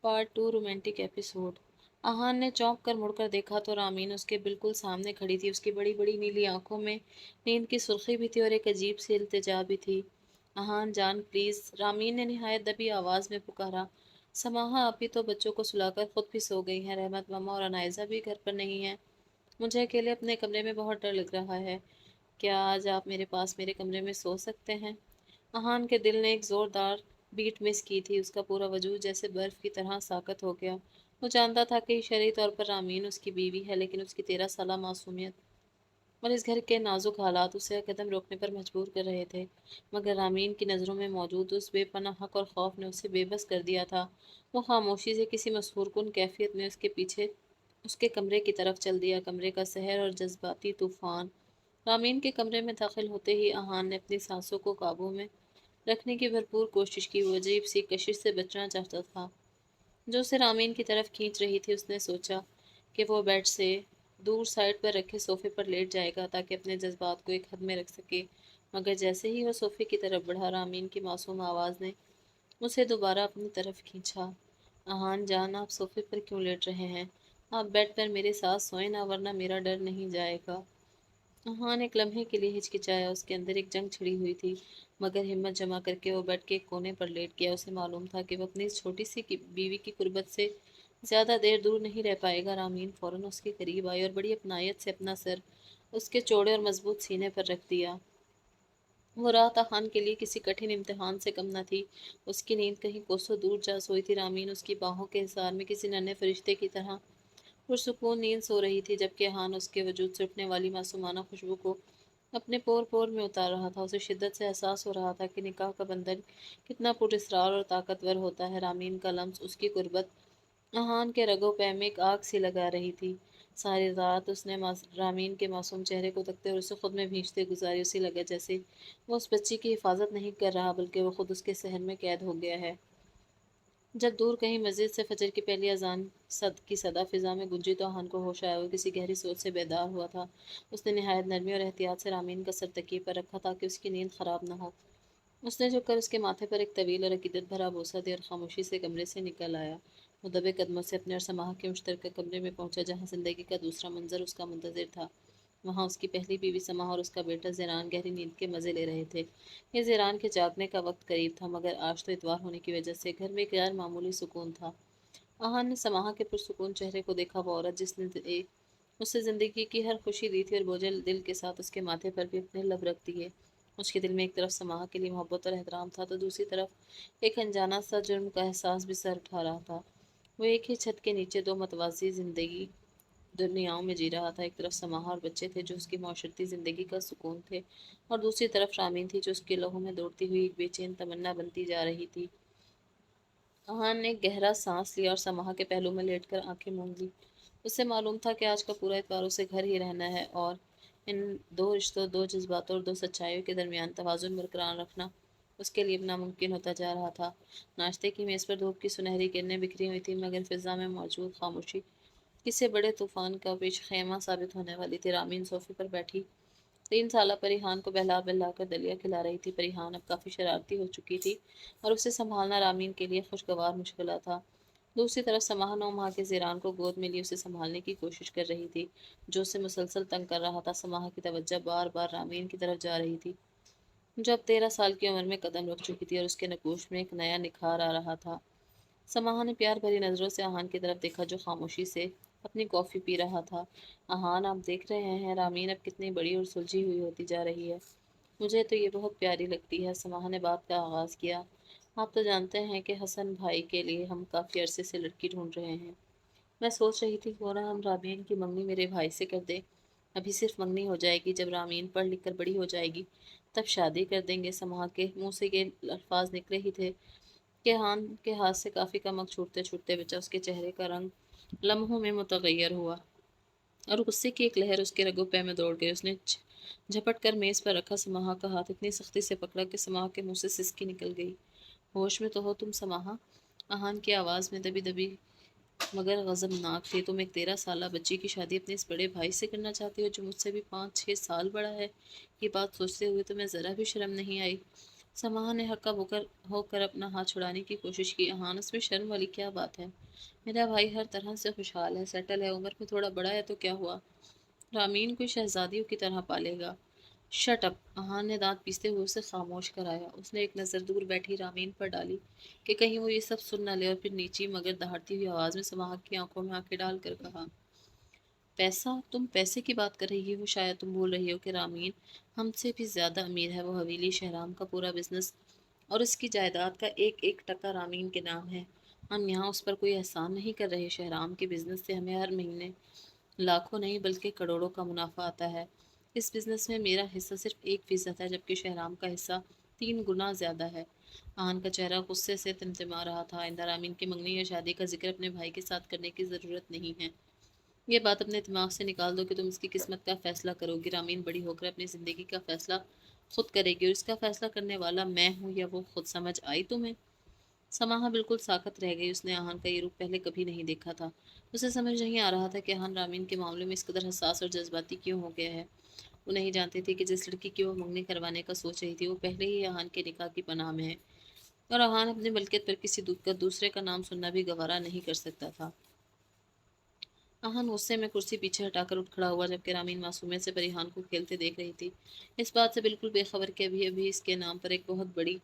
Part 2 romantic episode. आहान ने चौंक कर मुड़कर देखा तो रामीन उसके बिल्कुल सामने खड़ी थी। उसकी बड़ी बड़ी नीली आंखों में नींद की सुर्खी भी थी और एक अजीब सी इल्तिजा भी थी। आहान जान प्लीज, रामीन ने निहायत दबी आवाज में पुकारा। समाहा अभी तो बच्चों को सुलाकर खुद भी सो गई हैं। रहमत मामा और अनायजा भी घर पर नहीं है। मुझे अकेले अपने कमरे में बहुत डर लग रहा है। क्या आज आप मेरे पास मेरे कमरे में सो सकते हैं? अहान के दिल ने एक जोरदार बीट मिस की थी। उसका पूरा वजूद जैसे बर्फ की तरह साकत हो गया। वो जानता था कि शरई तौर पर रामीन उसकी बीवी है, लेकिन उसकी 13 साला मासूमियत और इस घर के नाजुक हालात उसे कदम रोकने पर मजबूर कर रहे थे। मगर रामीन की नज़रों में मौजूद उस बेपनाह हक और खौफ ने उसे बेबस कर दिया था। वो खामोशी से किसी मसहूरकुन कैफियत में उसके पीछे उसके कमरे की तरफ चल दिया। कमरे का सहर और जज्बाती तूफान। रामीन के कमरे में दाखिल होते ही आहान ने अपनी सांसों को काबू में रखने की भरपूर कोशिश की। वो अजीब सी कशिश से बचना चाहता था जो उसे रामीन की तरफ खींच रही थी। उसने सोचा कि वो बेड से दूर साइड पर रखे सोफे पर लेट जाएगा ताकि अपने जज्बात को एक हद में रख सके। मगर जैसे ही वह सोफे की तरफ बढ़ा, रामीन की मासूम आवाज़ ने उसे दोबारा अपनी तरफ खींचा। आहान जान, आप सोफे पर क्यों लेट रहे हैं? आप बेड पर मेरे साथ सोए ना, वरना मेरा डर नहीं जाएगा। हाँ, एक लम्हे के लिए हिचकिचाया। उसके अंदर एक जंग छिड़ी हुई थी, मगर हिम्मत जमा करके वो बेड के एक कोने पर लेट गया। उसे मालूम था कि वो अपनी इस छोटी सी बीवी की कुर्बत से ज़्यादा देर दूर नहीं रह पाएगा। रामीन फौरन उसके करीब आई और बड़ी अपनायत से अपना सर उसके चौड़े और मजबूत सीने पर रख दिया। वो रात खान के लिए किसी कठिन इम्तिहान से कम न थी। उसकी नींद कहीं कोसों दूर जा सोई थी। रामीन उसकी बाहों के हिसार में किसी नन्हे फरिश्ते की तरह पुरसुकून नींद सो रही थी, जबकि हान उसके वजूद से उठने वाली मासूमाना खुशबू को अपने पोर पोर में उतार रहा था। उसे शिद्दत से एहसास हो रहा था कि निकाह का बंधन कितना पुरस्रार और ताकतवर होता है। रामीन का लम्स उसकी गुर्बत अहान के रगों पे में एक आग सी लगा रही थी। सारी रात उसने रामीन के मासूम चेहरे को तकते और उसे खुद में भींचते गुजारी। उसे लगा जैसे वो उस बच्ची की हिफाजत नहीं कर रहा, बल्कि वो खुद उसके सहन में कैद हो गया है। जब दूर कहीं मस्जिद से फजर की पहली अजान सद की सदा फिजा में गुंजी तो हान को होश आया। वो किसी गहरी सोच से बेदार हुआ था। उसने निहायत नरमी और एहतियात से रामीन का सर तकिए पर रखा ताकि उसकी नींद खराब न हो। उसने झुककर उसके माथे पर एक तवील और अकीदत भरा बोसा दिया और खामोशी से कमरे से निकल आया। वो दबे कदमों से अपने और समाह के मुश्तरका कमरे में पहुंचा, जहाँ जिंदगी का दूसरा मंजर उसका मुंतजिर था। वहाँ उसकी पहली बीवी समाह और उसका बेटा ज़ेरान गहरी नींद के मज़े ले रहे थे। ये ज़ेरान के जागने का वक्त करीब था, मगर आज तो इतवार होने की वजह से घर में एक गैर मामूली सुकून था। आहान ने समाह के पुरसुकून चेहरे को देखा। वो औरत जिसने उससे ज़िंदगी की हर खुशी दी थी और बोझल दिल के साथ उसके माथे पर भी अपने लब रख दिए। उसके दिल में एक तरफ समाह के लिए मोहब्बत और एहतराम था, तो दूसरी तरफ एक अनजाना सा जुर्म का एहसास भी सर उठा रहा था। वो एक ही छत के नीचे दो मतवाजी ज़िंदगी दुनियाओं में जी रहा था। एक तरफ समाहा और बच्चे थे जो उसकी माशरती ज़िंदगी का सुकून थे, और दूसरी तरफ रामीन थी जो उसके लहू में दौड़ती हुई एक बेचैन तमन्ना बनती जा रही थी। अहान ने गहरा सांस लिया और समाहा के पहलू में लेटकर आंखें मूंद ली। उसे मालूम था कि आज का पूरा इतवार उसे घर ही रहना है, और इन दो रिश्तों, दो जज्बातों और दो सच्चाइयों के दरमियान तवाज़ुन बरकरार रखना उसके लिए नामुमकिन होता जा रहा था। नाश्ते की मेज़ पर धूप की सुनहरी किरणें बिखरी हुई थी, मगर फिजा में मौजूद खामोशी किसी बड़े तूफान का पेश खैमा साबित होने वाली थी। रामीन सोफे पर बैठी 3 साला परिहान को बहला बहला कर दलिया खिला रही थी। परिहान अब काफ़ी शरारती हो चुकी थी और उसे संभालना रामीन के लिए खुशगवार मुश्किल था। दूसरी तरफ समाह 9 माह के ज़ेरान को गोद में लिए उसे संभालने की कोशिश कर रही थी, जो उसे मुसलसल तंग कर रहा था। समाह की तवज्जो बार बार रामीन की तरफ जा रही थी, जो अब 13 साल की उम्र में कदम रख चुकी थी और उसके नगोश में एक नया निखार आ रहा था। समाहा ने प्यार भरी नज़रों से आहान की तरफ देखा, जो खामोशी से अपनी कॉफ़ी पी रहा था। आहान, आप देख रहे हैं रामीन अब कितनी बड़ी और सुलझी हुई होती जा रही है। मुझे तो ये बहुत प्यारी लगती है। समाहा ने बात का आगाज़ किया। आप तो जानते हैं कि हसन भाई के लिए हम काफ़ी अरसे से लड़की ढूंढ रहे हैं। मैं सोच रही थी क्यों ना हम रामीन की मंगनी मेरे भाई से कर दें। अभी सिर्फ मंगनी हो जाएगी, जब रामीन पढ़ लिख कर बड़ी हो जाएगी तब शादी कर देंगे। समाहा के मुंह से ये अल्फाज निकले ही थे कि हान के हाथ से काफ़ी कमक छूटते छूटते बचा। उसके चेहरे का रंग लम्हों में मुतगैर हुआ और गुस्से की एक लहर उसके रगों पे में दौड़ गई। उसने झपट कर मेज़ पर रखा समाहा का हाथ इतनी सख्ती से पकड़ा कि समाहा के मुंह से सिसकी निकल गई। होश में तो हो तुम समाहा? आहान की आवाज़ में दबी दबी मगर गज़बनाक थी। तुम एक 13 साला बच्ची की शादी अपने इस बड़े भाई से करना चाहती हो, जो मुझसे भी 5-6 साल बड़ा है? ये बात सोचते हुए तुम्हें ज़रा भी शर्म नहीं आई? समाह ने हक्का बकर होकर अपना हाथ छुड़ाने की कोशिश की। अहान, उसमें शर्म वाली क्या बात है? मेरा भाई हर तरह से खुशहाल है, सेटल है, उम्र में थोड़ा बड़ा है तो क्या हुआ? रामीन कोई शहजादियों की तरह पालेगा। Shut up! अहान ने दांत पीसते हुए उसे खामोश कराया। उसने एक नज़र दूर बैठी रामीन पर डाली कि कहीं वो ये सब सुन न ले, और फिर नीची मगर दहाड़ती हुई आवाज़ में समाह की आंखों में आंखें डालकर कहा, पैसा? तुम पैसे की बात कर रही हो? शायद तुम भूल रही हो कि रामीन हमसे भी ज़्यादा अमीर है। वो हवेली, शहराम का पूरा बिजनेस और उसकी जायदाद का एक एक टका रामीन के नाम है। हम यहाँ उस पर कोई एहसान नहीं कर रहे। शहराम के बिजनेस से हमें हर महीने लाखों नहीं बल्कि करोड़ों का मुनाफा आता है। इस बिजनेस में मेरा हिस्सा सिर्फ 1% है, जबकि शहराम का हिस्सा 3 गुना ज़्यादा है। आन का चेहरा गुस्से से तिमतिमा रहा था। आइंदा रामीन की मंगनी या शादी का जिक्र अपने भाई के साथ करने की ज़रूरत नहीं है। ये बात अपने दिमाग से निकाल दो कि तुम इसकी किस्मत का फैसला करोगी। रामीन बड़ी होकर अपनी ज़िंदगी का फैसला खुद करेगी, और इसका फैसला करने वाला मैं हूँ या वो खुद। समझ आई तुम्हें? समाहा बिल्कुल साकत रह गई। उसने आहान का ये रूप पहले कभी नहीं देखा था। उसे समझ नहीं आ रहा था कि आहान रामीन के मामले में इस कदर हसास और जज्बाती क्यों हो गया है। वो नहीं जानती थी कि जिस लड़की की वो मंगनी करवाने का सोच रही थी वो पहले ही आहान के निकाह की पनाह में है, और आहान अपनी मलकियत पर किसी दूसरे का नाम सुनना भी गवारा नहीं कर सकता था। आहान गुस्से में कुर्सी पीछे हटाकर उठ खड़ा हुआ, जबकि रामीन मासूमियत से परिहान को खेलते देख रही थी, इस बात से बिल्कुल बेखबर कि अभी अभी इसके नाम पर एक बहुत बड़ी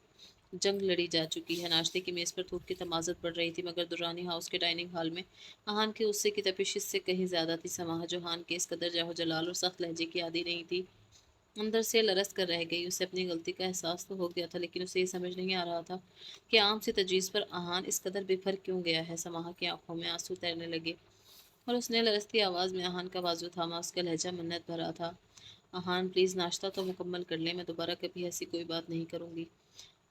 जंग लड़ी जा चुकी है। नाश्ते की मेज़ पर थूक की तमाज़त बढ़ रही थी, मगर दुरानी हाउस के डाइनिंग हॉल में आहान के गुस्से की तपिश इससे कहीं ज़्यादा थी। समाह जो हान के इस कदर जाहो जलाल और सख्त लहजे की आदी नहीं थी, अंदर से लरस कर रह गई। उसे अपनी गलती का एहसास तो हो गया था, लेकिन उसे ये समझ नहीं आ रहा था कि आम सी तजवीज़ पर आहान इस कदर बेफर क्यों गया है। समाह की आंखों में आंसू तैरने लगे, और उसने लरसती आवाज़ में आहान का बाजू थामा। उसका लहजा मन्नत भरा था। आहान, प्लीज़ नाश्ता तो मुकम्मल कर ले, मैं दोबारा कभी ऐसी कोई बात नहीं करूँगी।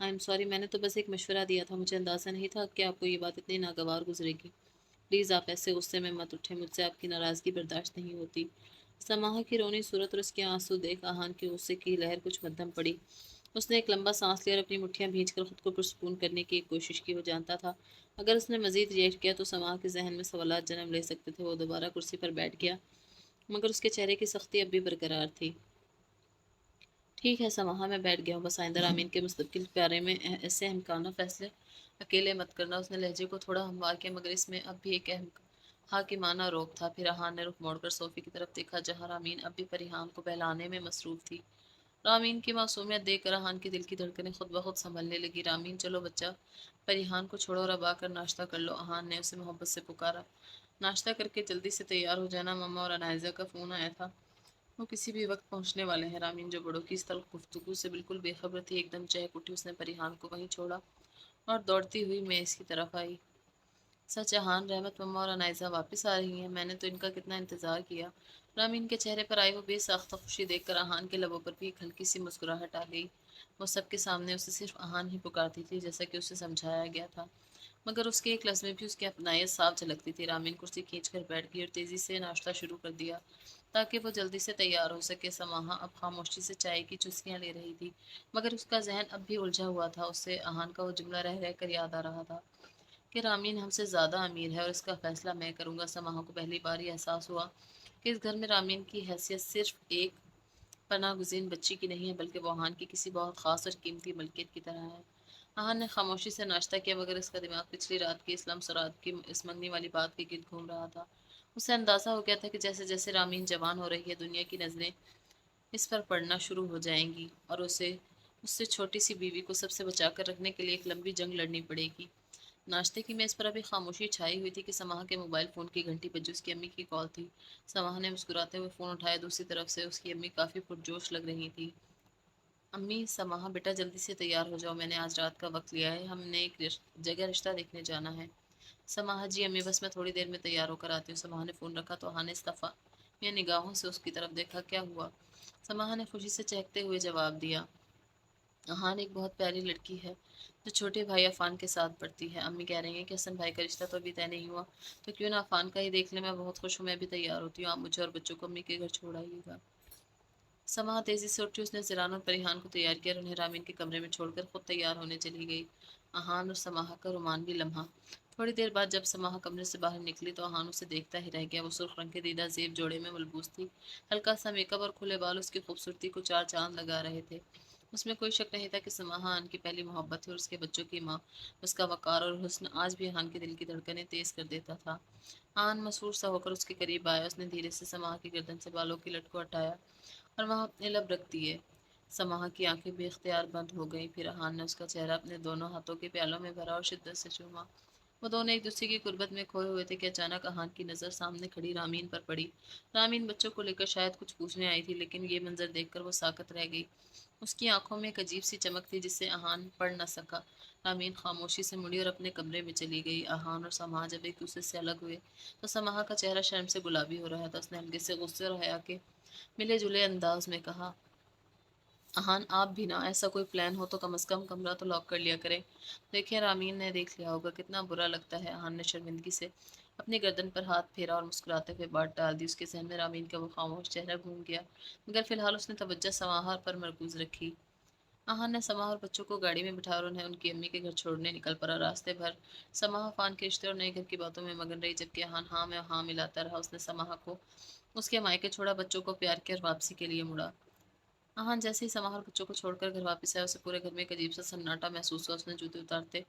आई एम सॉरी, मैंने तो बस एक मशवरा दिया था, मुझे अंदाज़ा नहीं था कि आपको ये बात इतनी नागवार गुजरेगी। प्लीज़ आप ऐसे गुस्से में मत उठें, मुझसे आपकी नाराज़गी बर्दाश्त नहीं होती। समाहा की रोनी सूरत और उसके आंसू देख आहान के गुस्से की लहर कुछ मध्यम पड़ी। उसने एक लंबा सांस लिया और अपनी मुट्ठियां भींचकर खुद को पुरसकून करने की एक कोशिश की। वो जानता था अगर उसने मजीद रिएक्ट किया तो समाह के जहन में सवालात जन्म ले सकते थे। वो दोबारा कुर्सी पर बैठ गया, मगर उसके चेहरे की सख्ती अब भी बरकरार थी। ठीक है समाहा, मैं बैठ गया हूँ, बस आइंदा रामीन के मुस्तकिल प्यारे में ऐसे अहमकाना फैसले अकेले मत करना। उसने लहजे को थोड़ा हमवार किया, मगर इसमें अब भी एक अहम हाकिमाना रोक था। फिर आहान ने रुख मोड़कर सोफे की तरफ देखा, जहाँ रामीन अब भी परिहान को बहलाने में मसरूफ़ थी। रामीन की मासूमियत देखकर आहान के दिल की धड़कनें खुद ब खुद संभलने लगी। रामीन, चलो बच्चा, परिहान को छोड़ो और अब आकर नाश्ता कर लो, आहान ने उसे मोहब्बत से पुकारा। नाश्ता करके जल्दी से तैयार हो जाना, मम्मा और अनायजा का फ़ोन आया था, वो किसी भी वक्त पहुंचने वाले हैं। रामीन, जो बड़ों की इस तल्ख गुफ्तगू से बिल्कुल बेखबर थी, एकदम चहक उठी। उसने परिहान को वहीं छोड़ा और दौड़ती हुई मेज़ की तरफ आई। सच, जहान, रहमत, मम्मा और अनायजा वापस आ रही हैं, मैंने तो इनका कितना इंतज़ार किया। रामीन के चेहरे पर आई वो बेसाख्ता खुशी देखकर आहान के लबों पर भी एक हल्की सी मुस्कुराहट आ गई। वो सबके सामने उसे सिर्फ आहान ही पुकारती थी, जैसा कि उसे समझाया गया था, मगर उसके एक लफ्ज़ में भी उसकी अपनायत साफ झलकती थी। रामीन कुर्सी खींचकर बैठ गई और तेज़ी से नाश्ता शुरू कर दिया, ताकि वो जल्दी से तैयार हो सके। समाहा अब खामोशी से चाय की चुस्कियाँ ले रही थी, मगर उसका जहन अब भी उलझा हुआ था। उससे आहान का वो जुमला रह रह कर याद आ रहा था कि रामीन हमसे ज़्यादा अमीर है और इसका फ़ैसला मैं करूँगा। समाहा को पहली बार ये एहसास हुआ कि इस घर में रामीन की हैसियत सिर्फ एक पनाह गुज़ीन बच्ची की नहीं है, बल्कि वो आहान की किसी बहुत ख़ास और कीमती मलकियत की तरह है। आहान ने खामोशी से नाश्ता किया, मगर इसका दिमाग पिछली रात की इस्लाम सराद की इस मंगनी वाली बात के गिर्द घूम रहा था। उसे अंदाज़ा हो गया था कि जैसे जैसे रामीन जवान हो रही है, दुनिया की नज़रें इस पर पड़ना शुरू हो जाएंगी, और उसे उससे छोटी सी बीवी को सबसे बचा कर रखने के लिए एक लंबी जंग लड़नी पड़ेगी। नाश्ते की मेज़ पर अभी खामोशी छाई हुई थी कि समाह के मोबाइल फ़ोन की घंटी बजी। उसकी अम्मी की कॉल थी। समाह ने मुस्कुराते हुए फ़ोन उठाया। दूसरी तरफ से उसकी अम्मी काफ़ी पुरजोश लग रही थी। अम्मी, समाह बेटा जल्दी से तैयार हो जाओ, मैंने आज रात का वक्त लिया है, हमने एक जगह रिश्ता देखने जाना है। समाह, जी अम्मी, बस मैं थोड़ी देर में तैयार होकर आती हूँ। समाह ने फ़ोन रखा तो आहा ने इस्तफ़ा या निगाहों से उसकी तरफ देखा। क्या हुआ? समाह ने खुशी से चहकते हुए जवाब दिया, अहान एक बहुत प्यारी लड़की है जो छोटे भाई अफ़ान के साथ पढ़ती है। अम्मी कह रही हैं कि हसन भाई का रिश्ता तो अभी तय नहीं हुआ, तो क्यों ना अफ़ान का ही देख ले। मैं बहुत खुश हूँ, मैं भी तैयार होती हूँ, आप मुझे और बच्चों को अम्मी के घर छोड़ आइएगा। समाह तेज़ी से उठी। उसने ज़रान और परिहान को तैयार किया और उन्हें रामीन के कमरे में छोड़कर खुद तैयार होने चली गई। अहान और समाह का रोमानवी लम्हा। थोड़ी देर बाद जब समाह कमरे से बाहर निकली तो अहान उसे देखता ही रह गया। वो सुर्ख रंग के दीदा जेब जोड़े में मलबूस थी। हल्का सा मेकअप और खुले बाल उसकी खूबसूरती को चार चांद लगा रहे थे। اس میں کوئی شک نہیں تھا کہ سماحہ ان کی پہلی محبت تھی اور اس کے بچوں کی ماں۔ اس کا وقار اور حسن آج بھی احان کے دل کی دھڑکنیں تیز کر دیتا تھا۔ احان مسرور سا ہو کر اس کے قریب آیا، اس نے دھیرے سے سماحہ کی گردن سے بالوں کی لٹ کو ہٹایا اور وہاں اپنے لب رکھ دیے۔ سماحہ کی آنکھیں بے اختیار بند ہو گئیں، پھر احان نے اس کا چہرہ اپنے دونوں ہاتھوں کے پیالوں میں بھرا اور شدت سے چوما۔ وہ دونوں ایک دوسرے کی قربت میں کھوئے ہوئے تھے کہ اچانک احان کی نظر سامنے کھڑی رامین پر پڑی۔ رامین بچوں کو لے کر شاید کچھ پوچھنے آئی تھی، لیکن یہ منظر دیکھ کر وہ ساکت رہ گئی۔ اس کی آنکھوں میں ایک عجیب سی چمک تھی جسے احان پڑھ نہ سکا۔ رامین خاموشی سے مڑی اور اپنے کمرے میں چلی گئی۔ احان اور سماحہ جب ایک دوسرے سے الگ ہوئے تو سماحہ کا چہرہ شرم سے گلابی ہو رہا تھا۔ اس نے ہلکے سے غصے اور حیا کے ملے جلے انداز میں کہا، احان آپ بھی نا، ایسا کوئی پلان ہو تو کم از کم کمرہ تو لاک کر لیا کریں۔ دیکھیں رامین نے دیکھ لیا ہوگا، کتنا برا لگتا ہے۔ احان نے شرمندگی سے اپنی گردن پر ہاتھ پھیرا اور مسکراتے ہوئے بات ڈال دی۔ اس کے ذہن میں رامین کا وہ خاموش چہرہ گھوم گیا، مگر فی الحال اس نے توجہ سماحہ پر مرکوز رکھی۔ احان نے سماحہ اور بچوں کو گاڑی میں بٹھا اور انہیں ان کی امی کے گھر چھوڑنے نکل پڑا۔ راستے بھر سماحہ عفان کے رشتے اور نئے گھر کی باتوں میں مگن رہی، جبکہ احان ہاں میں ہاں ملاتا رہا۔ اس نے سماحہ کو اس کے مائکے چھوڑا، بچوں کو پیار کیا اور واپسی کے لیے مڑا۔ احان جیسے ہی سماحہ اور بچوں کو چھوڑ کر گھر واپس آیا، اسے پورے گھر میں ایک عجیب سا سناٹا محسوس ہوا۔ اس نے جوتے اتارتے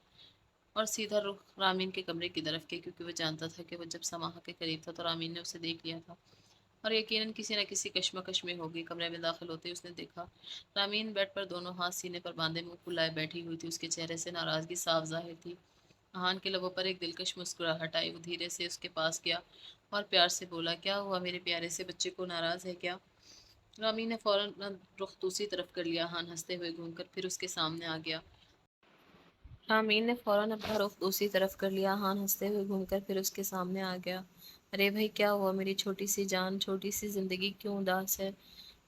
اور سیدھا رخ رامین کے کمرے کی طرف کیا، کیونکہ وہ جانتا تھا کہ وہ جب سماحہ کے قریب تھا تو رامین نے اسے دیکھ لیا تھا اور یقیناً کسی نہ کسی کشمکش میں ہوگی۔ کمرے میں داخل ہوتے ہی اس نے دیکھا رامین بیڈ پر دونوں ہاتھ سینے پر باندھے منہ پھلائے بیٹھی ہوئی تھی۔ اس کے چہرے سے ناراضگی صاف ظاہر تھی۔ احان کے لبوں پر ایک دلکش مسکراہٹ آئی۔ وہ دھیرے سے اس کے پاس گیا اور پیار سے بولا، کیا ہوا میرے پیارے سے بچے کو، ناراض ہے کیا؟ رامین نے فوراً اپنا رخ دوسری طرف کر لیا۔ احان ہنستے ہوئے گھوم کر پھر اس کے سامنے آ گیا۔ رامین نے فوراً اپنا رخ دوسری طرف کر لیا۔ احان ہنستے ہوئے گھوم کر پھر اس کے سامنے آ گیا۔ ارے بھائی کیا ہوا، میری چھوٹی سی جان، چھوٹی سی زندگی کیوں اداس ہے؟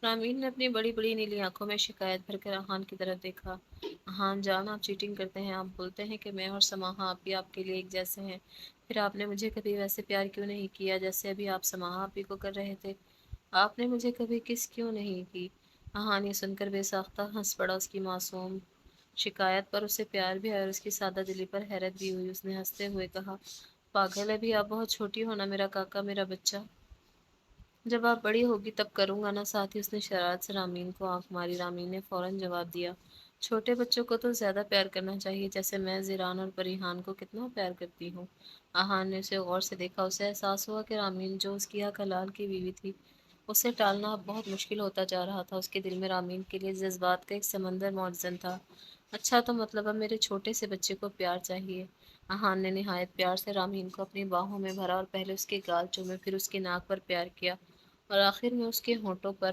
رامین نے اپنی بڑی بڑی نیلی آنکھوں میں شکایت بھر کر احان کی طرف دیکھا۔ احان جان، آپ چیٹنگ کرتے ہیں، آپ بولتے ہیں کہ میں اور سماحہ آپ بھی آپ کے لیے ایک جیسے ہیں، پھر آپ نے مجھے کبھی ویسے پیار کیوں نہیں کیا جیسے ابھی آپ سماحہ آپی کو کر رہے تھے؟ آپ نے مجھے کبھی کس کیوں نہیں کی؟ احان یہ سن کر بے ساختہ ہنس پڑا۔ اس کی معصوم شکایت پر اسے پیار بھی آیا اور اس کی سادہ دلی پر حیرت بھی ہوئی۔ اس نے ہنستے ہوئے کہا، پاگل ہے بھی، آپ بہت چھوٹی ہو نا میرا کاکا، میرا بچہ، جب آپ بڑی ہوگی تب کروں گا نا۔ ساتھ ہی اس نے شرارت سے رامین کو آنکھ ماری۔ رامین نے فوراً جواب دیا، چھوٹے بچوں کو تو زیادہ پیار کرنا چاہیے، جیسے میں زیران اور پریحان کو کتنا پیار کرتی ہوں۔ احان نے اسے غور سے دیکھا۔ اسے احساس ہوا کہ رامین جو اس کی حق حلال کی بیوی تھی، اسے ٹالنا اب بہت مشکل ہوتا جا رہا تھا۔ اس کے دل میں رامین کے لیے جذبات کا ایک سمندر موجزن تھا۔ اچھا تو مطلب اب میرے چھوٹے سے بچے کو پیار چاہیے۔ احان نے نہایت پیار سے رامین کو اپنی باہوں میں بھرا اور پہلے اس کے گال چومے، پھر اس کی ناک پر پیار کیا اور آخر میں اس کے ہونٹوں پر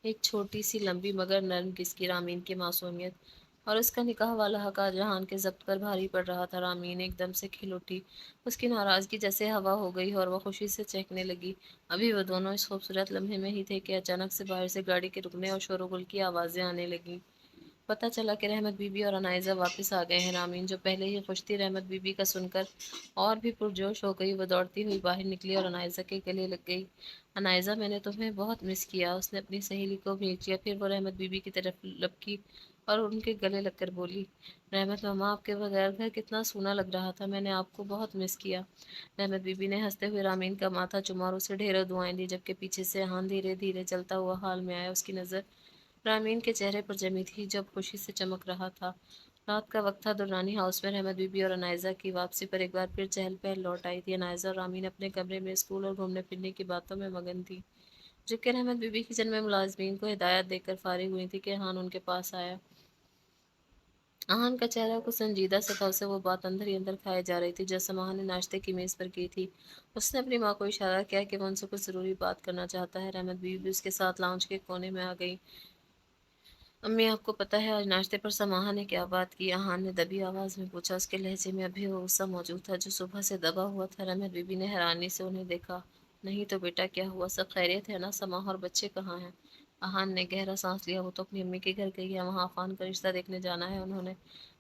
ایک چھوٹی سی لمبی مگر نرم کس کی۔ رامین کی معصومیت اور اس کا نکاح والا حق آج احان کے ضبط پر بھاری پڑ رہا تھا۔ رامین ایک دم سے کھل اٹھی، اس کی ناراضگی جیسے ہوا ہو گئی اور وہ خوشی سے چہکنے لگی۔ ابھی وہ دونوں اس خوبصورت لمحے میں ہی تھے کہ اچانک سے باہر سے گاڑی کے رکنے اور شور و غل کی آوازیں آنے لگیں۔ پتہ چلا کہ رحمت بی بی اور عنائزہ واپس آ گئے ہیں۔ رامین جو پہلے ہی خوش تھی، رحمت بی بی کا سن کر اور بھی پرجوش ہو گئی۔ وہ دوڑتی ہوئی باہر نکلی اور عنائزہ کے گلے لگ گئی۔ عنائزہ، میں نے تمہیں بہت مس کیا۔ اس نے اپنی سہیلی کو بھیج دیا، پھر وہ رحمت بی بی کی طرف لپکی اور ان کے گلے لگ کر بولی، رحمت مما، آپ کے بغیر گھر کتنا سونا لگ رہا تھا، میں نے آپ کو بہت مس کیا۔ رحمت بی بی نے ہنستے ہوئے رامین کا ماتھا چوما اور اسے ڈھیروں دعائیں دی، جبکہ پیچھے سے احان دھیرے دھیرے چلتا ہوا حال میں آیا۔ اس کی نظر رامین کے چہرے پر جمی تھی، جب خوشی سے چمک رہا تھا۔ رات کا وقت تھا۔ درانی ہاؤس میں رحمت بی بی اور عنائزہ کی واپسی پر ایک بار پھر چہل پہل لوٹ آئی تھی۔ عنائزہ اور رامین اپنے کمرے میں اسکول اور گھومنے پھرنے کی باتوں میں مگن تھی، جبکہ رحمت بی بی کچن میں ملازمین کو ہدایات دے کر فارغ ہوئی تھی کہ احان ان کے پاس آیا۔ احان کا چہرہ کچھ سنجیدہ سا تھا، اسے وہ بات اندر ہی اندر کھائے جا رہی تھی جو سماحہ نے ناشتے کی میز پر کی تھی۔ اس نے اپنی ماں کو اشارہ کیا کہ وہ ان سے کچھ ضروری بات کرنا چاہتا ہے۔ رحمت بی بی اس کے ساتھ لاؤنج کے کونے میں آ گئی۔ امی، آپ کو پتہ ہے آج ناشتے پر سماحہ نے کیا بات کی؟ احان نے دبی آواز میں پوچھا۔ اس کے لہجے میں ابھی وہ غصہ موجود تھا جو صبح سے دبا ہوا تھا۔ رحمت بی بی نے حیرانی سے انہیں دیکھا۔ نہیں تو بیٹا، کیا ہوا؟ سب خیریت ہے نا؟ سماحہ اور بچے کہاں ہیں؟ احان نے گہرا سانس لیا۔ وہ تو اپنی امی کے گھر گئی ہے، وہاں عفان کا رشتہ دیکھنے جانا ہے انہوں نے۔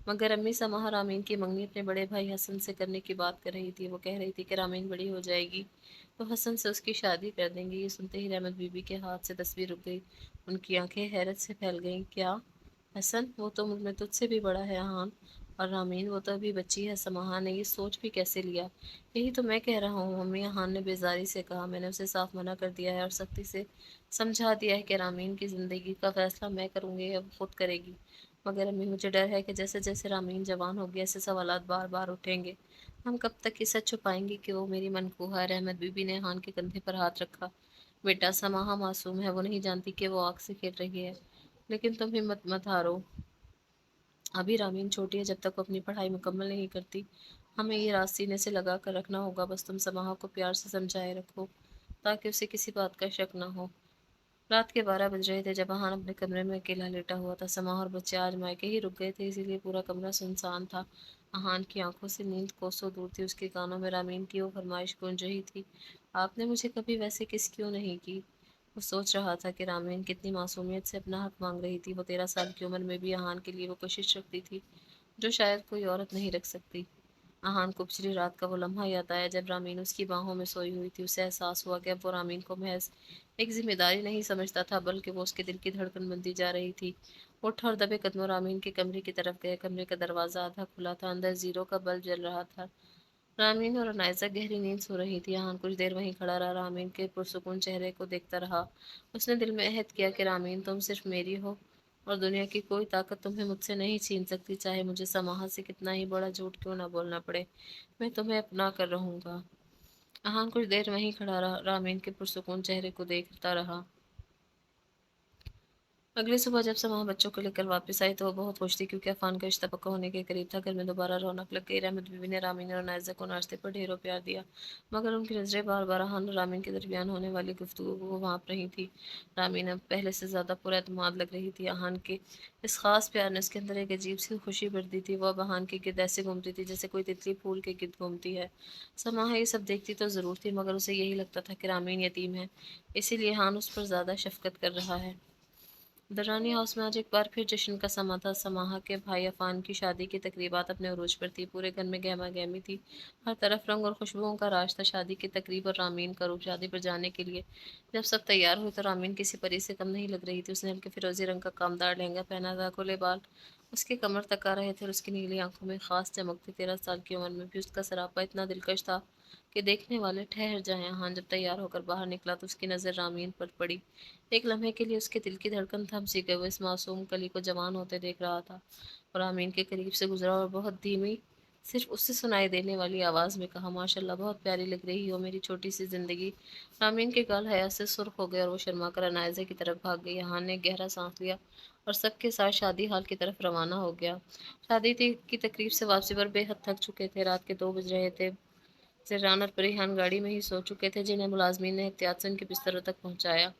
مگر امی، سماحہ رامین کی منگنی اپنے بڑے بھائی حسن سے کرنے کی بات کر رہی تھی۔ وہ کہہ رہی تھی کہ رامین بڑی ہو جائے گی تو حسن سے اس کی شادی کر دیں گے۔ یہ سنتے ہی رحمت بی بی کے ہاتھ سے تصویر رک گئی۔ ان کی آنکھیں حیرت سے پھیل گئیں۔ کیا حسن؟ وہ تو مجھ میں تجھ سے بھی بڑا ہے احان۔ और रामीन वो तो अभी बच्ची है, समाहा ने ये सोच भी कैसे लिया? यही तो मैं कह रहा हूँ मम्मी, हान ने बेजारी से कहा। मैंने उसे साफ मना कर दिया है और सख्ती से समझा दिया है कि रामीन की ज़िंदगी का फैसला मैं करूँगी, अब खुद करेगी। मगर अम्मी, मुझे डर है कि जैसे जैसे रामीन जवान होगी ऐसे सवालात बार बार उठेंगे। हम कब तक ये सच छुपाएंगे कि वो मेरी मनकूहा है? रहमत बीबी ने हान के कंधे पर हाथ रखा। बेटा, समाहा मासूम है, वो नहीं जानती कि वो आग से खेल रही है। लेकिन तुम हिम्मत मत हारो, अभी रामीन छोटी है, जब तक वो अपनी पढ़ाई मुकम्मल नहीं करती हमें ये राज सीने से लगा कर रखना होगा। बस तुम समाहा को प्यार से समझाए रखो ताकि उसे किसी बात का शक ना हो। रात के 12 बज रहे थे जब अहान अपने कमरे में अकेला लेटा हुआ था। समाह और बच्चे आज मायके ही रुक गए थे, इसीलिए पूरा कमरा सुनसान था। अहान की आंखों से नींद कोसों दूर थी, उसके कानों में रामीन की वो फरमाइश गूंज रही थी, आपने मुझे कभी वैसे किस क्यों नहीं की? वो सोच रहा था कि रामीन कितनी मासूमियत से अपना हक मांग रही थी। वो 13 साल की उम्र में भी अहान के लिए वो कोशिश रखती थी जो शायद कोई औरत नहीं रख सकती। अहान को पिछली रात का वो लम्हा याद आया जब रामीन उसकी बाहों में सोई हुई थी। उसे एहसास हुआ कि अब वो रामीन को महज एक जिम्मेदारी नहीं समझता था, बल्कि वो उसके दिल की धड़कन बनती जा रही थी। उठ और दबे कदमों रामीन के कमरे की तरफ गए। कमरे का दरवाज़ा आधा खुला था, अंदर जीरो का बल्ब जल रहा था। रामीन और अनायसा गहरी नींद सो रही थी। अहान कुछ देर वहीं खड़ा रहा, रामीन के पुरसुकून चेहरे को देखता रहा। उसने दिल में अहद किया कि रामीन, तुम सिर्फ मेरी हो और दुनिया की कोई ताकत तुम्हें मुझसे नहीं छीन सकती, चाहे मुझे समाहा से कितना ही बड़ा झूठ क्यों ना बोलना पड़े। मैं तुम्हें अपना कर रहूंगा। अहान कुछ देर वहीं खड़ा रहा, रामीन के पुरसुकून चेहरे को देखता रहा। अगली सुबह जब समाह बच्चों को लेकर वापस आई तो वो बहुत खुश थी, क्योंकि अफान का रिश्ता पक्का होने के करीब था। घर में दोबारा रौनक लग गई। रहमत बीबी ने रामीन और नायजा को नाश्ते पर ढेरों प्यार दिया, मगर उनकी नज़रें बार बार अहान और रामीन के दरमियान होने वाली गुफ्तगू को वहाँ रही थी। रामीन अब पहले से ज़्यादा पुरएतमाद लग रही थी। अहान के इस खास प्यार ने उसके अंदर एक अजीब सी खुशी भर दी थी। वो अब अहान के गिर्द ऐसे घूमती थी जैसे कोई तितली फूल के गिर्द घूमती है। समाह ये सब देखती तो ज़रूर थी, मगर उसे यही लगता था कि रामीन यतीम है, इसीलिए अहान उस पर ज़्यादा शफकत कर रहा है। दरानी हाउस में आज एक बार फिर जश्न का समा था। समाहा के भाई अफान की शादी की तकरीबात अपने उरूज पर थी। पूरे घर में गहमा गहमी थी, हर तरफ रंग और खुशबुओं का राज था। शादी की तकरीब और रामीन का रूप शादी पर जाने के लिए जब सब तैयार हुए तो रामीन किसी परी से कम नहीं लग रही थी। उसने हल्के फिरोजी रंग का कामदार लहंगा पहना था, खुले बाल उसके कमर तक आ रहे थे और उसकी नीली आंखों में खास चमक थी। 13 साल की उम्र में भी उसका सरापा इतना दिलकश था कि देखने वाले ठहर जाएं। हाँ, जब तैयार होकर बाहर निकला तो उसकी नज़र रामीन पर पड़ी। एक लम्हे के लिए उसके दिल की धड़कन थम सी गई। वो इस मासूम कली को जवान होते देख रहा था और आमीन के करीब से गुजरा और बहुत धीमी, सिर्फ उससे सुनाई देने वाली आवाज़ में कहा, माशाल्लाह, बहुत प्यारी लग रही हो मेरी छोटी सी जिंदगी। आमीन के गाल हया से सुर्ख हो गए और वो शर्मा कर अनायजा की तरफ भाग गई। हान ने गहरा सांस लिया और सबके साथ शादी हाल की तरफ रवाना हो गया। की तकरीब से वापसी पर बेहद थक चुके थे। रात के 2 बज रहे थे। जर्रान और परिहान गाड़ी में ही सो चुके थे, जिन्हें मुलाजमीन ने एहतियात से उनके बिस्तरों तक पहुंचाया।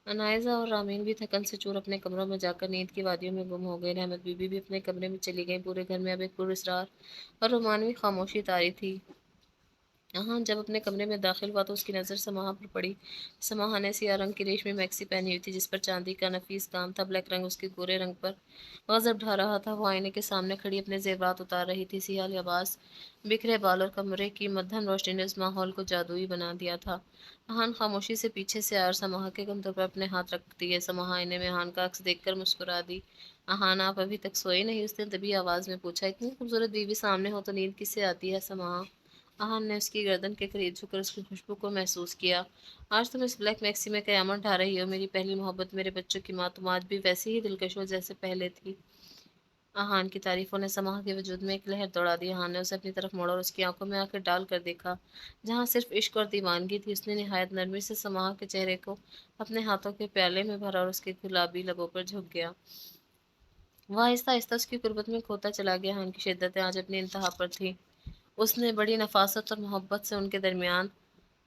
अनायजा और रामीन भी थकन से चूर अपने कमरों में जाकर नींद की वादियों में गुम हो गए। रहमत बीबी भी अपने कमरे में चली गई। पूरे घर में अब एक पुरस्रार और रोमानवी खामोशी तारी थी। हाँ, जब अपने कमरे में दाखिल हुआ तो उसकी नज़र समाहा पर पड़ी। समाहा ने सिया रंग की रेशमी मैक्सी पहनी हुई थी जिस पर चांदी का नफीस काम था। ब्लैक रंग उसके गोरे रंग पर गजब ढा रहा था। वो आईने के सामने खड़ी अपने जेवरात उतार रही थी। सिया लिबास, बिखरे बाल और कमरे की मध्यम रोशनी ने उस माहौल को जादुई बना दिया था। अहान खामोशी से पीछे से आया और समाहा के कंधों पर अपने हाथ रख दिए। समाहा आईने में अहान का अक्स देखकर मुस्कुरा दी। अहान, आप अभी तक सोए नहीं? उसने तभी आवाज़ में पूछा। इतनी खूबसूरत बीवी सामने हो तो नींद किससे आती है समाहा? अहान ने उसकी गर्दन के करीब झुककर उसकी खुशबू को महसूस किया। आज तुम इस ब्लैक मैक्सी में कयामत ढा रही हो, मेरी पहली मोहब्बत, मेरे बच्चों की माँ, तुम आज भी वैसी ही दिलकश हो जैसे पहले थी। अहान की तारीफों ने समाह के वजूद में एक लहर दौड़ा दी। अहान ने उसे अपनी तरफ मोड़ा और उसकी आंखों में आंखें डाल कर देखा, जहाँ सिर्फ इश्क और दीवानगी थी। उसने निहायत नरमी से समाह के चेहरे को अपने हाथों के प्याले में भरा और उसके गुलाबी लबों पर झुक गया। वह आहिस्ता आहिस्ता उसकी गुर्बत में खोता चला गया। अहान की शिद्दतें आज अपनी इंतहा पर थी। उसने बड़ी नफासत और मोहब्बत से उनके दरमियान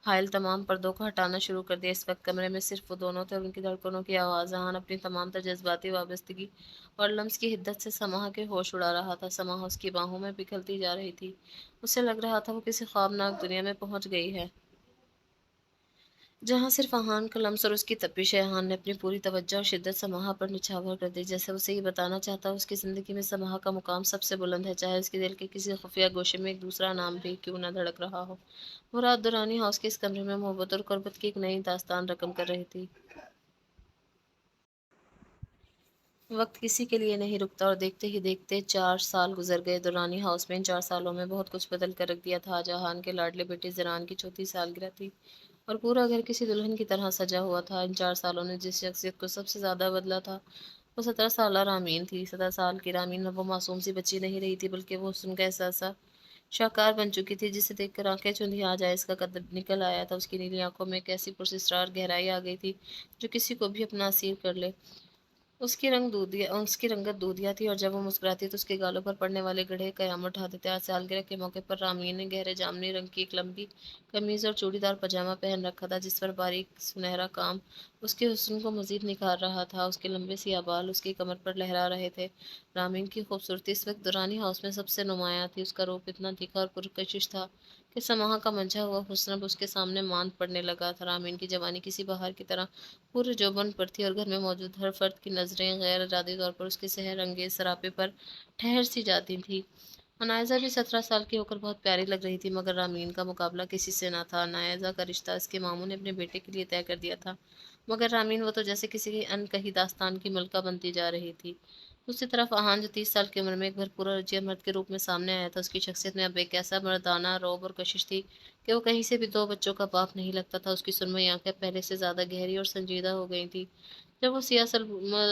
हायल तमाम पर्दों को हटाना शुरू कर दिया। इस वक्त कमरे में सिर्फ वो दोनों थे और उनकी धड़कनों की आवाज़। जहान अपनी तमाम तर जज्बाती वाबस्तगी और लम्स की हिद्दत से समाह के होश उड़ा रहा था। समाह उसकी बाहों में पिघलती जा रही थी। उसे लग रहा था वो किसी ख्वाबनाक दुनिया में पहुंच गई है, जहाँ सिर्फ अहान का लम्स और उसकी तपिश है। अहान ने अपनी पूरी तवज्जो और शिद्दत समाहा पर निछावर कर दी, जैसे उसे ये बताना चाहता उसकी ज़िंदगी में समाहा का मुकाम सबसे बुलंद है, चाहे उसके दिल के किसी खुफिया गोशे में एक दूसरा नाम भी क्यों न धड़क रहा हो। वो रात दुरानी हाउस के इस कमरे में मोहब्बत और कुर्बत की एक नई दास्तान रकम कर रही थी। वक्त किसी के लिए नहीं रुकता और देखते ही देखते 4 साल गुजर गए। दुरानी हाउस में इन 4 सालों में बहुत कुछ बदल कर रख दिया था। जहान के लाडले बेटे ज़रान की चौथी सालगिरह थी और पूरा घर किसी दुल्हन की तरह सजा हुआ था। इन 4 सालों ने जिस शख्सियत को सबसे ज़्यादा बदला था वो 17 साल रामीन थी। 17 साल की रामीन अब वो मासूम सी बच्ची नहीं रही थी, बल्कि वो हुस्न का एहसास शाहकार बन चुकी थी, जिसे देखकर आंखें चुंधी आ जाए इसका कदर निकल आया था। उसकी नीली आंखों में एक ऐसी पुरस्कार गहराई आ गई थी जो किसी को भी अपना असीर कर ले। उसकी रंगत दूधिया थी और जब वो मुस्कुराती तो उसके गालों पर पड़ने वाले गड्ढे कयामत ढा देते। आज सालगिरह के मौके पर रामीन ने गहरे जामुनी रंग की एक लंबी कमीज और चूड़ीदार पजामा पहन रखा था, जिस पर बारीक सुनहरा काम उसके हुस्न को मजीद निखार रहा था। उसके लंबे सियाह बाल उसकी कमर पर लहरा रहे थे। रामीन की खूबसूरती इस वक्त दुरानी हाउस में सबसे नुमायां थी। उसका रूप इतना तीखा और पुरकशिश था कि समाहा का मंझा हुआ हुस्न अब उसके सामने मांद पड़ने लगा था। रामीन की जवानी किसी बहार की तरह पूरे यौवन पर थी और घर में मौजूद हर फर्द की नजरें गैर इरादी तौर पर उसके सेहर अंगेज सरापे पर ठहर सी जाती थी। अनायजा भी 17 साल की होकर बहुत प्यारी लग रही थी, मगर रामीन का मुकाबला किसी से ना था। अनायजा का रिश्ता इसके मामू ने अपने बेटे के लिए तय कर दिया था, मगर रामीन वो तो जैसे किसी की अनकही दास्तान की मलका बनती जा रही थी। दूसरी तरफ आहान, जो 30 साल की उम्र में एक भरपूर और रजिया मर्द के रूप में सामने आया था, उसकी शख्सियत में अब एक ऐसा मर्दाना रौब और कशिश थी कि वो कहीं से भी 2 बच्चों का बाप नहीं लगता था। उसकी सुरमई आंखें पहले से ज्यादा गहरी और संजीदा हो गई थी। जब वो सियाह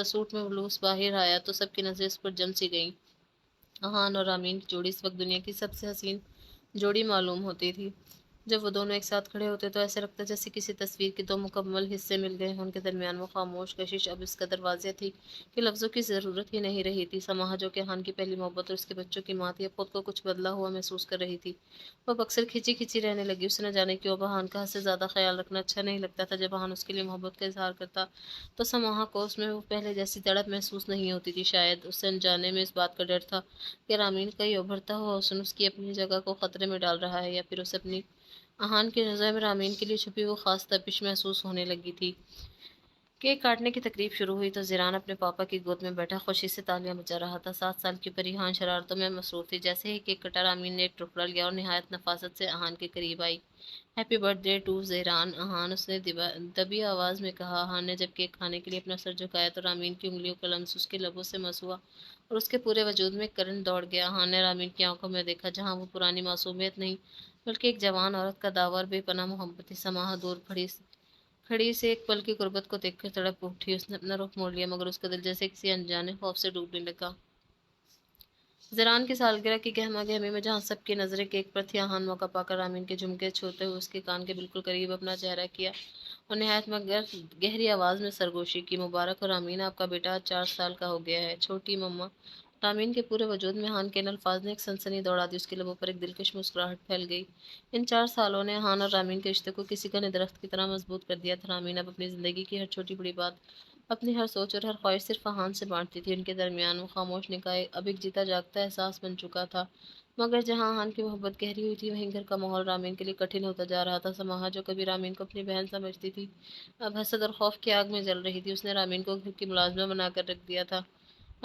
सूट में जुलूस बाहर आया तो सबकी नजरें उस पर जम सी गईं। अहान और आमीन की जोड़ी इस वक्त दुनिया की सबसे हसीन जोड़ी मालूम होती थी। जब वो दोनों एक साथ खड़े होते तो ऐसे लगता जैसे किसी तस्वीर के 2 मुकम्मल हिस्से मिल गए हों। उनके दरमियान वो खामोश कशिश अब इस कदर वाज़ेह थी कि लफ्ज़ों की ज़रूरत ही नहीं रही थी। समाहा, जो कि अहान की पहली मोहब्बत और उसके बच्चों की माँ थी, अब खुद को कुछ बदला हुआ महसूस कर रही थी। वो अब अक्सर खिंची खिंची रहने लगी। उसे न जाने क्यों अब अहान का हद से ज़्यादा ख्याल रखना अच्छा नहीं लगता था। जब अहान उसके लिए मोहब्बत का इजहार करता तो समाहा को उसमें वो पहले जैसी तड़प महसूस नहीं होती थी। शायद उससे अनजाने में इस बात का डर था कि रामीन का ये उभरता हुआ हुस्न उसकी अपनी जगह को खतरे में डाल रहा है, या फिर उसे अपनी अहान की नज़र में रामीन के लिए छुपी वो खास तपिश महसूस होने लगी थी। केक काटने की तकरीब शुरू हुई तो ज़ीरान अपने पापा की गोद में बैठा खुशी से तालियां बजा रहा था। 7 साल की परिहान शरारतों में मसरूफ थी। जैसे ही केक कटा, रामीन ने एक टुकड़ा लिया और निहायत नफासत से अहान के करीब आई। हैप्पी बर्थडे टू ज़ीरान, अहान, उसने दबी आवाज़ में कहा। अहान ने जब केक खाने के लिए अपना सर झुकाया तो रामीन की उंगलियों का लम्स उसके लबों से मस हुआ और उसके पूरे वजूद में करंट दौड़ गया। अहान ने रामीन की आंखों में देखा, जहाँ वो पुरानी मासूमियत नहीं बल्कि एक जवान औरत का दावा और बेपनाह मोहब्बत थी। समाहा दूर खड़ी से एक पल की गुर्बत को देखकर तड़प उठी। उसने अपना रुख मोड़ लिया, मगर उसका दिल जैसे किसी अनजाने खौफ से डूबने लगा। ज़रान की सालगिरह की गहमा गहमी में जहाँ सबकी नज़रें केक पर थी, आहान मौका पाकर रामीन के झुमके छूते हुए उसके कान के बिल्कुल करीब अपना चेहरा किया और नहायत मगर गहरी आवाज़ में सरगोशी की। मुबारक हो रामीन, आपका बेटा आज 4 साल का हो गया है। छोटी मम्मा। रामीन के पूरे वजूद में हान के इन अल्फाज ने एक सनसनी दौड़ा दी। उसके लबों पर एक दिलकश मुस्कुराहट फैल गई। इन 4 सालों ने हान और रामीन के रिश्ते को किसी का दरख्त की तरह मजबूत कर दिया था। रामीन अब अपनी ज़िंदगी की हर छोटी बड़ी बात, अपनी हर सोच और हर ख्वाहिश सिर्फ अहान से बांटती थी। उनके दरमियान वो खामोश निकाय अब एक जीता जागता एहसास बन चुका था। मगर जहाँ अहान की मोहब्बत गहरी हुई थी, वहीं घर का माहौल रामीन के लिए कठिन होता जा रहा था। समाहा, जो कभी रामीन को अपनी बहन समझती थी, अब हसद और खौफ की आग में जल रही थी। उसने रामीन को घर की मुलाजमा बनाकर रख दिया था।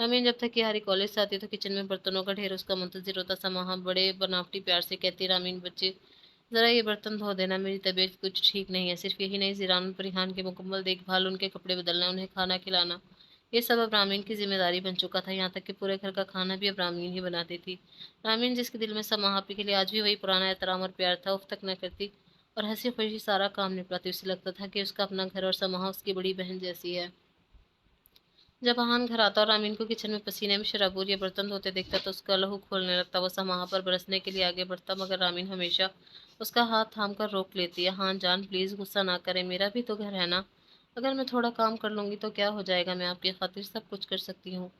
रामीन जब तक यारी कॉलेज से आती तो किचन में बर्तनों का ढेर उसका मुंतजिर होता। समाहा बड़े बनावटी प्यार से कहती, रामीन बच्चे ज़रा ये बर्तन धो देना, मेरी तबीयत कुछ ठीक नहीं है। सिर्फ यही नहीं, ज़ीरान और परिहान की मुकम्मल देखभाल, उनके कपड़े बदलना, उन्हें खाना खिलाना, ये सब अब रामीन की जिम्मेदारी बन चुका था। यहाँ तक कि पूरे घर का खाना भी अब रामीन ही बनाती थी। रामीन, जिसके दिल में समाहापी के लिए आज भी वही पुराना एहतराम और प्यार था, उफ तक न करती और हंसी खुशी सारा काम निपटाती। उसे लगता था कि उसका अपना घर और समाहा उसकी बड़ी बहन जैसी है। जब अहान घर आता और रामीन को किचन में पसीने में शराबूर या बर्तन धोते देखता तो उसका लहू खोलने लगता। वो समाहा पर बरसने के लिए आगे बढ़ता, मगर रामीन हमेशा उसका हाथ थाम कर रोक लेती है। अहान जान, प्लीज़ गुस्सा ना करें, मेरा भी तो घर है ना। अगर मैं थोड़ा काम कर लूँगी तो क्या हो जाएगा, मैं आपकी खातिर सब कुछ कर सकती हूँ।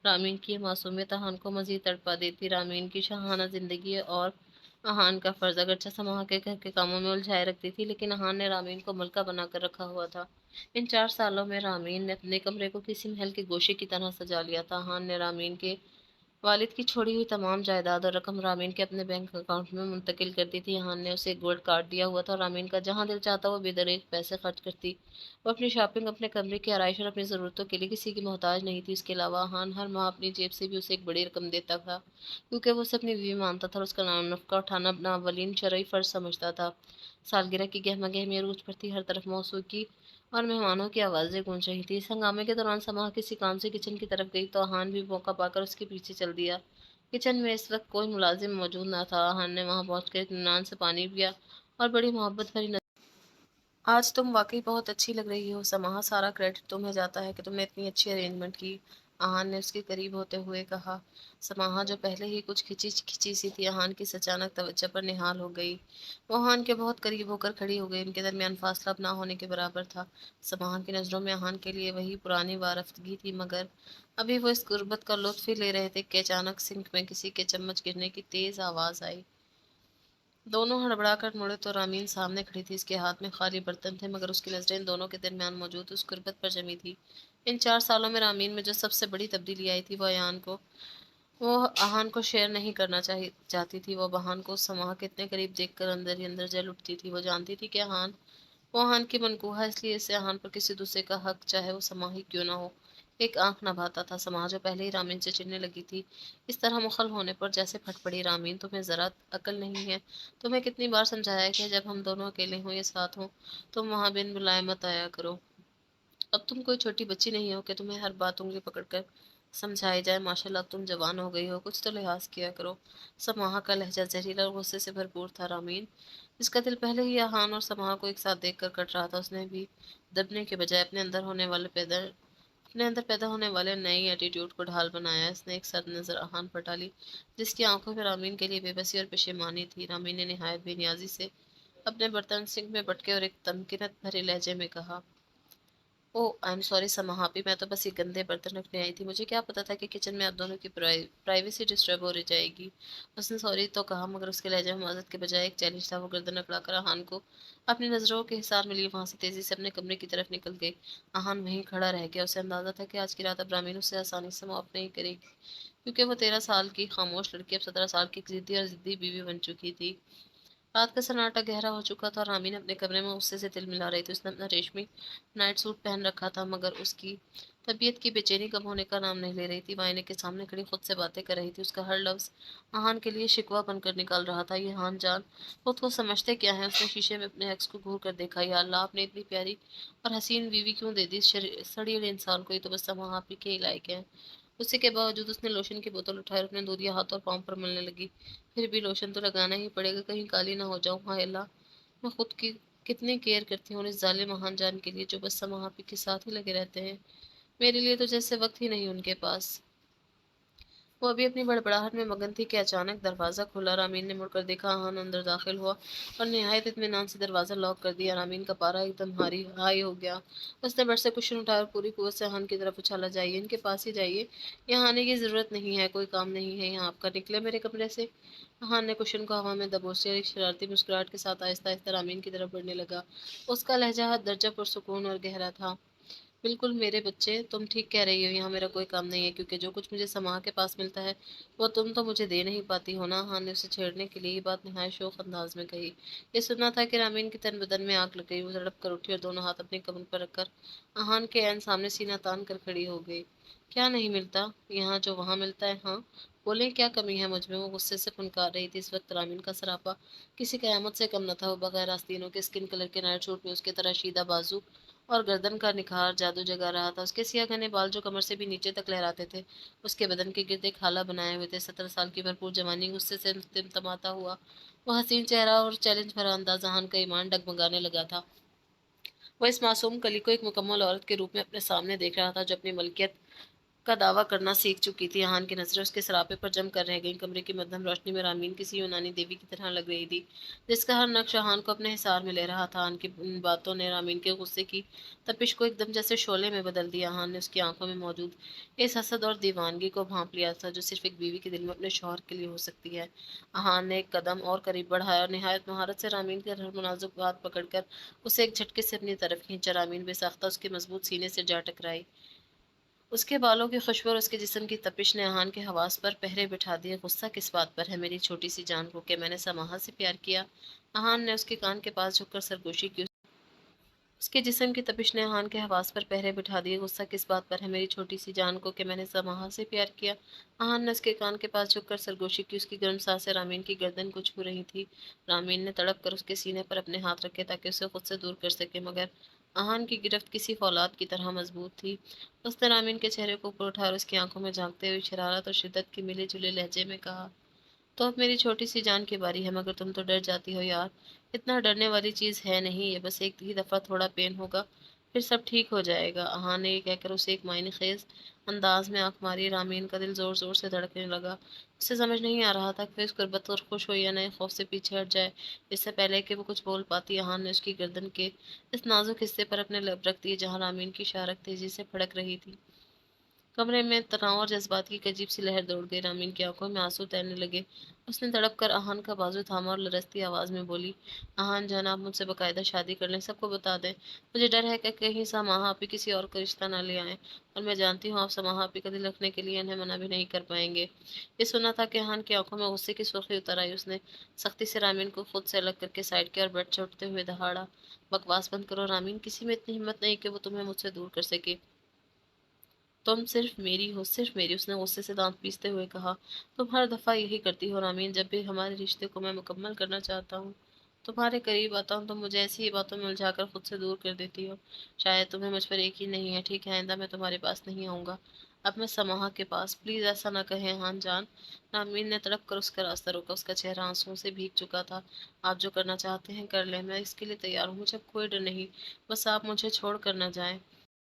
रामीन की ये मासूमियत अहान को मज़ीद तड़पा देती। रामीन की शाहाना ज़िंदगी और अहान का फ़र्ज़ अगरचे समाहा के घर के कामों में उलझाए रखती थी, लेकिन अहान ने रामीन को मलका बनाकर रखा हुआ था। इन 4 सालों में रामीन ने अपने कमरे को किसी महल के गोशे की तरह सजा लिया था। हान ने रामीन के वालिद की छोड़ी हुई तमाम जायदाद और रकम रामीन के अपने बैंक अकाउंट में मुंतकिल कर दी थी। हान ने उसे एक गोल्ड कार्ड दिया हुआ था और रामीन का जहां दिल चाहता वो बेदरीग पैसे खर्च करती। वो अपनी शॉपिंग, अपने कमरे की आरइश और अपनी ज़रूरतों के लिए किसी की मोहताज नहीं थी। इसके अलावा हान हर माह अपनी जेब से भी उसे एक बड़ी रकम देता था, क्योंकि वो उसे अपनी बीवी मानता था और उसका नाम नफका उठाना अपना अवलीन शरई फ़र्ज समझता था। सालगिरह की गहमा गहमी अरूज पर थी। हर तरफ मौसूकी और मेहमानों की आवाज़ें गूंज रही थी। इस हंगामे के दौरान समाह किसी काम से किचन की तरफ गई तो आहान भी मौका पाकर उसके पीछे चल दिया। किचन में इस वक्त कोई मुलाजिम मौजूद न था। आहान ने वहां पहुंचकर इत्मीनान से पानी पिया और बड़ी मोहब्बत भरी आज तुम वाकई बहुत अच्छी लग रही हो समाहा, सारा क्रेडिट तुम्हें जाता है कि तुमने इतनी अच्छी अरेंजमेंट की। आहान ने उसके करीब होते हुए कहा। समाहा जो पहले ही कुछ खिंची खिंची सी थी, आहान की अचानक तवज्जो पर निहाल हो गई। वो आहान के बहुत करीब होकर खड़ी हो गई। उनके दरमियान फासला अब ना होने के बराबर था। समाहा की नज़रों में आहान के लिए वही पुरानी वारफ्तगी थी, मगर अभी वो इस गुर्बत का लुत्फ ही ले रहे थे कि अचानक सिंक में किसी के चम्मच गिरने की तेज आवाज़ आई। दोनों हड़बड़ाकर मुड़े तो रामीन सामने खड़ी थी। इसके हाथ में खाली बर्तन थे, मगर उसकी नजरें इन दोनों के दरमियान मौजूद उस गुर्बत पर जमी थी। इन 4 सालों में रामीन में जो सबसे बड़ी तब्दीली आई थी, वो आहान को शेयर नहीं करना चाहती थी। वो बहान को समाह के इतने करीब देखकर अंदर ही अंदर जल उठती थी। वो जानती थी कि वो आहान की मनकूहा, इसलिए इसे आहान पर किसी दूसरे का हक, चाहे वो समाह ही क्यों ना हो, एक आंख न भाता था। समाह जो पहले ही रामीन से चिढ़ने लगी थी, इस तरह मुखल होने पर जैसे फट पड़ी। रामीन, तुम्हें जरा अकल नहीं है? तुम्हें कितनी बार समझाया है कि जब हम दोनों अकेले हों या साथ हों, तुम वहां बिन बुलाए मत आया करो। अब तुम कोई छोटी बच्ची नहीं हो कि तुम्हें हर बात उंगली पकड़कर समझाई जाए। माशाल्लाह अब तुम जवान हो गई हो, कुछ तो लिहाज किया करो। समाहा का लहजा जहरीला और गुस्से से भरपूर था। रामीन, जिसका दिल पहले ही आहान और समाहा को एक साथ देखकर कट रहा था, उसने भी दबने के बजाय अपने अंदर पैदा होने वाले नई एटीट्यूड को ढाल बनाया। इसने एक सर नजर आहान पर डाली, जिसकी आंखों में रामीन के लिए बेबसी और पेशेमानी थी। रामीन ने निहायत बेनियाजी से अपने बर्तन सिंक में पटके और एक तमकीनत भरे लहजे में कहा, ओह आई एम सॉरी समाहापी, मैं तो बस ये गंदे बर्तन रखने आई थी। मुझे क्या पता था कि किचन में आप दोनों की प्राइवेसी डिस्टर्ब हो रही जाएगी। उसने सॉरी तो कहा, मगर उसके लहजे में माजरत के बजाय एक चैलेंज था। वो गर्दन अकड़ाकर आहान को अपनी नज़रों के हिसार में लिए वहां से तेजी से अपने कमरे की तरफ निकल गई। आहान वहीं खड़ा रह गया। उसे अंदाजा था कि आज की रात अब रामीन उससे आसानी से माफ नहीं करेगी, क्योंकि वो 13 साल की खामोश लड़की अब 17 साल की जिद्दी और जिद्दी बीवी बन चुकी थी। रात का सन्नाटा गहरा हो चुका था और रामीन अपने कमरे में गुस्से से तिल मिला रही थी। उसने अपना रेशमी नाइट सूट पहन रखा था, मगर उसकी तबीयत की बेचैनी कम होने का नाम नहीं ले रही थी। वो आईने के सामने खड़ी खुद से बातें कर रही थी। उसका हर लफ्ज आहान के लिए शिकवा बनकर निकाल रहा था। ये हान जान खुद को समझते क्या है? उसने शीशे में अपने एक्स को घूर कर देखा। या अल्लाह, आपने इतनी प्यारी और हसीन बीवी क्यों दे दी? सड़ी हुई इंसान को ही तो बस वहाँ आप ही के ही लायक है। उसी के बावजूद उसने लोशन की बोतल उठाई और अपने दूधिया हाथ और पाँव पर मलने लगी। फिर भी लोशन तो लगाना ही पड़ेगा, कहीं काली ना हो जाऊं। हाय अल्लाह, मैं खुद की कितनी केयर करती हूँ इस जालिम महान जान के लिए, जो बस समाहापी के साथ ही लगे रहते हैं। मेरे लिए तो जैसे वक्त ही नहीं उनके पास। वो अभी अपनी बड़बड़ाहट में मगन थी कि अचानक दरवाज़ा खुला। रामीन ने मुड़कर देखा, आहान अंदर दाखिल हुआ और निहायत इत्मीनान से दरवाज़ा लॉक कर दिया। रामीन का पारा एकदम हाई हो गया। उसने बट से कुशन उठाया और पूरी कुव्वत से आहान की तरफ उछाला, जाइए, इनके पास ही जाइए, यहाँ आने की ज़रूरत नहीं है, कोई काम नहीं है यहाँ आपका, निकले मेरे कमरे से। आहान ने कुशन को हवा में दबोचे और एक शरारती मुस्कुराहट के साथ आहिस्ता आहिस्ता रामीन की तरफ बढ़ने लगा। उसका लहजा हद दर्जा पुरसुकून और गहरा था। बिल्कुल मेरे बच्चे, तुम ठीक कह रही हो, यहाँ मेरा कोई काम नहीं है, क्योंकि जो कुछ मुझे समाह के पास मिलता है वो तुम तो मुझे दे नहीं पाती हो ना। हाँ ने उसे छेड़ने के लिए ये बात निहायत शोख अंदाज में कही। ये सुनना था कि रामीन की तन बदन में आग लग गई। वो तड़प कर उठी और दोनों हाथ अपने कमर पर रखकर आहान के ऐन सामने सीना तान कर खड़ी हो गई। क्या नहीं मिलता यहाँ जो वहाँ मिलता है? हाँ बोले, क्या कमी है मुझ में? वो गुस्से से फुनकार रही थी। इस वक्त रामीन का सरापा किसी कयामत से कम न था। वो बगैर आस्तीनों के स्किन कलर के नाइट सूट में उसके तरह शीदा बाजू और गर्दन का निखार जादू जगा रहा था। उसके सिया घने बाल जो कमर से भी नीचे तक लहराते थे, उसके बदन के गिर्द एक हाला बनाए हुए थे। 17 साल की भरपूर जवानी गुस्से से तिमतमाता हुआ वो हसीन चेहरा और चैलेंज भरा अंदाज जहान का ईमान डगमगाने लगा था। वह इस मासूम कली को एक मुकम्मल औरत के रूप में अपने सामने देख रहा था, जो अपनी मलकियत का दावा करना सीख चुकी थी। आहान की नजरें उसके सरापे पर जम कर रह गईं। कमरे की मध्यम रोशनी में रामीन किसी यूनानी देवी की तरह लग रही थी, जिसका हर नक्श आहान को अपने हिसार में ले रहा था। आहान की इन बातों ने रामीन के गुस्से की तपिश को एकदम जैसे शोले में बदल दिया। आहान ने उसकी आंखों में मौजूद इस हसद और दीवानगी को भांप लिया था, जो सिर्फ एक बीवी के दिल में अपने शौहर के लिए हो सकती है। आहान ने एक कदम और करीब बढ़ाया और निहायत महारत से रामीन के हर नाजुक हाथ पकड़कर उसे एक झटके से अपनी तरफ खींचा। रामीन बेसाख्ता उसके मजबूत सीने से जा टकराई। उसके बालों की खुशबू और उसके जिस्म की तपिश ने आहान के हवास पर पहरे बिठा दिए। गुस्सा किस बात पर है मेरी छोटी सी जान को, कि मैंने समाहा से प्यार किया? आहान ने उसके कान के पास झुककर सरगोशी की। उसके जिस्म की तपिश ने अहान के हवास पर पहरे बिठा दिए। गुस्सा किस बात पर है मेरी छोटी सी जान को कि मैंने समाहा से प्यार किया। अहान ने उसके कान के पास झुककर सरगोशी की। उसकी गर्म सांसें रामीन की गर्दन को छू रही थी। रामीन ने तड़प कर उसके सीने पर अपने हाथ रखे ताकि उसे खुद से दूर कर सके, मगर अहान की गिरफ्त किसी फौलाद की तरह मजबूत थी। उसने रामीन के चेहरे को ऊपर उठा और उसकी आंखों में झांकते हुए शरारत और शिद्दत के मिले जुले लहजे में कहा, तो अब मेरी छोटी सी जान की बारी है, मगर तुम तो डर जाती हो यार। इतना डरने वाली चीज़ है नहीं, ये बस एक ही दफ़ा थोड़ा पेन होगा, फिर सब ठीक हो जाएगा। अहा ने ये कहकर उसे एक मायने खेज अंदाज में आंख मारी। रामीन का दिल ज़ोर ज़ोर से धड़कने लगा। उसे समझ नहीं आ रहा था कि वह इस गुर्बत और खुश हो या नए खौफ से पीछे हट जाए। इससे पहले कि वो कुछ बोल पाती, अहान ने उसकी गर्दन के इस नाजुक हिस्से पर अपने लब रख दिए जहाँ रामीन की शारक तेजी से फड़क रही थी। कमरे में तनाव और जज्बात की एक अजीब सी लहर दौड़ गई। रामीन की आंखों में आंसू तैरने लगे। उसने तड़प कर अहान का बाजू थामा और लरजती आवाज में बोली, अहान जान, आप मुझसे बकायदा शादी कर लें, सबको बता दें। मुझे डर है कि कहीं समाहा आपी किसी और का रिश्ता ना ले आए, और मैं जानती हूँ आप समाहा आपी का दिल रखने के लिए इन्हें मना भी नहीं कर पाएंगे। ये सुना था कि अहान की आंखों में गुस्से की सुर्खी उतर आई। उसने सख्ती से रामीन को खुद से अलग करके साइड किया और बेड से उठते हुए दहाड़ा, बकवास बंद करो रामीन, किसी में इतनी हिम्मत नहीं कि वो तुम्हें मुझसे दूर कर सके। तुम सिर्फ मेरी हो, सिर्फ मेरी, उसने गुस्से से दांत पीसते हुए कहा। तुम हर दफ़ा यही करती हो रामीन, जब भी हमारे रिश्ते को मैं मुकम्मल करना चाहता हूँ, तुम्हारे करीब आता हूँ, तुम मुझे ऐसी ही बातों में उलझाकर खुद से दूर कर देती हो। शायद तुम्हें मुझ पर यकीन नहीं है। ठीक है, आइंदा मैं तुम्हारे पास नहीं आऊँगा, अब मैं समाहा के पास। प्लीज़ ऐसा ना कहें हान जान। रामीन ने तड़प कर उसका रास्ता रोका। उसका चेहरा आंसुओं से भीग चुका था। आप जो करना चाहते हैं कर लें, मैं इसके लिए तैयार हूँ, मुझे अब कोई डर नहीं, बस आप मुझे छोड़ कर ना जाएं।